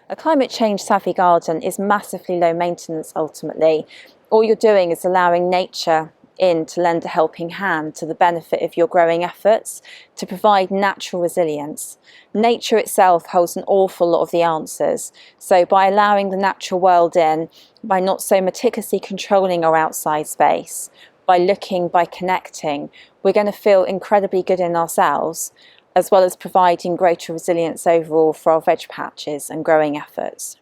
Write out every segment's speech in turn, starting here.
A climate change savvy garden is massively low maintenance ultimately. All you're doing is allowing nature in to lend a helping hand to the benefit of your growing efforts to provide natural resilience. Nature itself holds an awful lot of the answers. So by allowing the natural world in, by not so meticulously controlling our outside space, by looking, by connecting, we're going to feel incredibly good in ourselves, as well as providing greater resilience overall for our veg patches and growing efforts.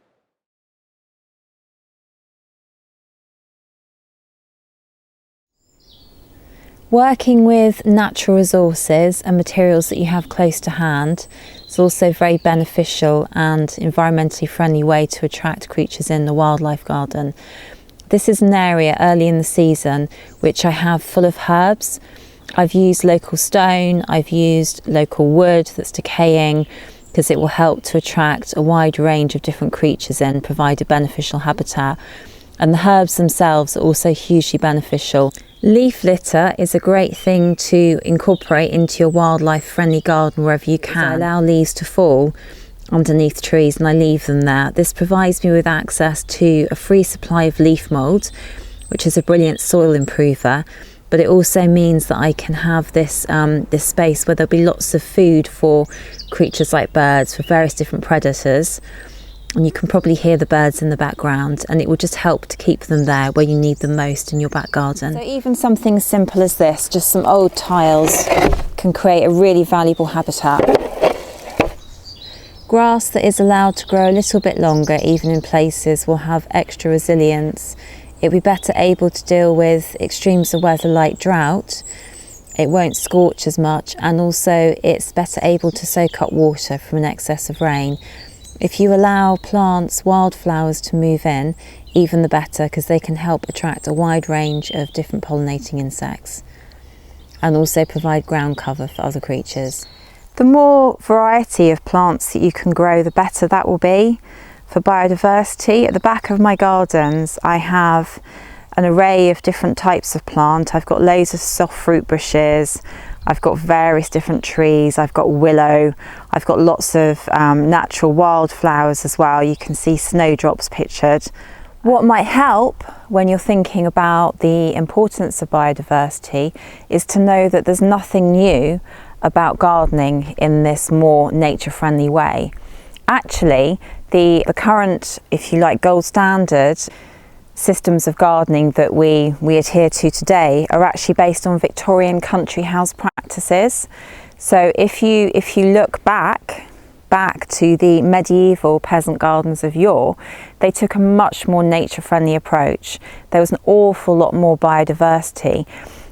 Working with natural resources and materials that you have close to hand is also a very beneficial and environmentally friendly way to attract creatures in the wildlife garden. This is an area early in the season which I have full of herbs. I've used local stone, I've used local wood that's decaying, because it will help to attract a wide range of different creatures in, provide a beneficial habitat. And the herbs themselves are also hugely beneficial. Leaf litter is a great thing to incorporate into your wildlife friendly garden wherever you can. I allow leaves to fall underneath trees and I leave them there. This provides me with access to a free supply of leaf mould, which is a brilliant soil improver, but it also means that I can have this space where there'll be lots of food for creatures like birds, for various different predators. And you can probably hear the birds in the background, and it will just help to keep them there where you need them most in your back garden. So even something as simple as this, just some old tiles, can create a really valuable habitat. Grass that is allowed to grow a little bit longer, even in places, will have extra resilience. It'll be better able to deal with extremes of weather like drought. It won't scorch as much, and also it's better able to soak up water from an excess of rain. If you allow plants, wildflowers to move in, even the better, because they can help attract a wide range of different pollinating insects and also provide ground cover for other creatures. The more variety of plants that you can grow, the better that will be for biodiversity. At the back of my gardens, I have an array of different types of plant. I've got loads of soft fruit bushes, I've got various different trees, I've got willow, I've got lots of natural wildflowers as well. You can see snowdrops pictured. What might help when you're thinking about the importance of biodiversity is to know that there's nothing new about gardening in this more nature-friendly way. Actually, the current, if you like, gold standard systems of gardening that we adhere to today are actually based on Victorian country house practices. So if you look back to the medieval peasant gardens of yore, they took a much more nature-friendly approach. There was an awful lot more biodiversity.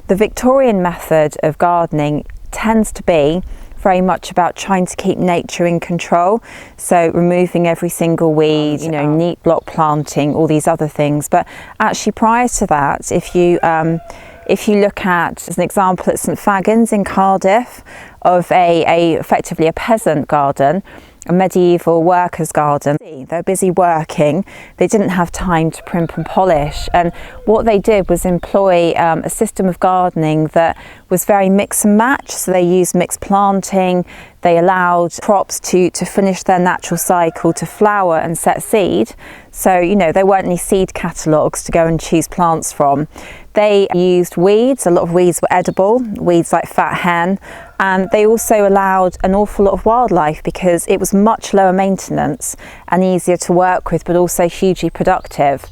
The Victorian method of gardening tends to be very much about trying to keep nature in control, so removing every single weed, neat block planting, all these other things. But actually prior to that, if you look at, as an example, at St Fagans in Cardiff, of effectively a peasant garden, a medieval workers' garden. They were busy working, they didn't have time to primp and polish, and what they did was employ a system of gardening that was very mix and match. So they used mixed planting, they allowed crops to finish their natural cycle, to flower and set seed. So, there weren't any seed catalogues to go and choose plants from. They used weeds, a lot of weeds were edible, weeds like fat hen, and they also allowed an awful lot of wildlife because it was much lower maintenance and easier to work with, but also hugely productive.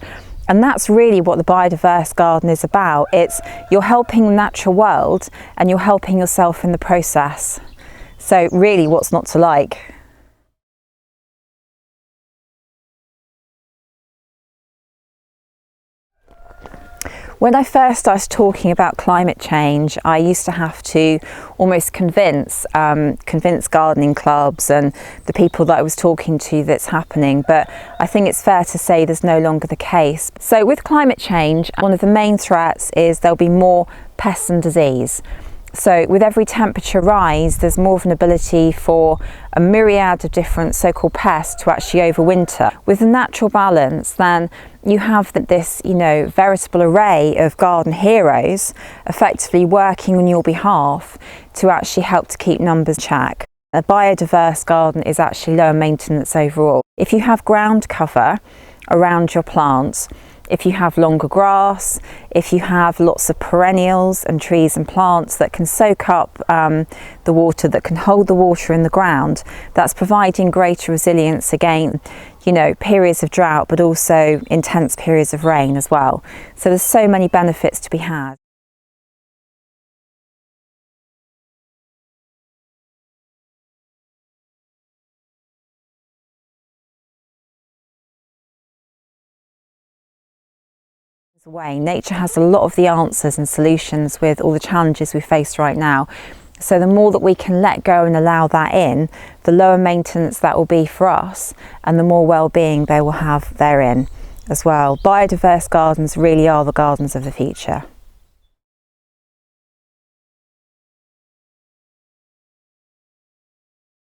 And that's really what the biodiverse garden is about. You're helping the natural world and you're helping yourself in the process. So really, what's not to like? When I first started talking about climate change, I used to have to almost convince gardening clubs and the people that I was talking to that's happening, but I think it's fair to say there's no longer the case. So with climate change, one of the main threats is there'll be more pests and disease. So with every temperature rise, there's more of an ability for a myriad of different so-called pests to actually overwinter. With a natural balance, then you have this, veritable array of garden heroes effectively working on your behalf to actually help to keep numbers in check. A biodiverse garden is actually lower maintenance overall. If you have ground cover around your plants, if you have longer grass, if you have lots of perennials and trees and plants that can soak up the water, that can hold the water in the ground, that's providing greater resilience against, periods of drought, but also intense periods of rain as well. So there's so many benefits to be had. Way. Nature has a lot of the answers and solutions with all the challenges we face right now. So the more that we can let go and allow that in, the lower maintenance that will be for us and the more well-being they will have therein as well. Biodiverse gardens really are the gardens of the future.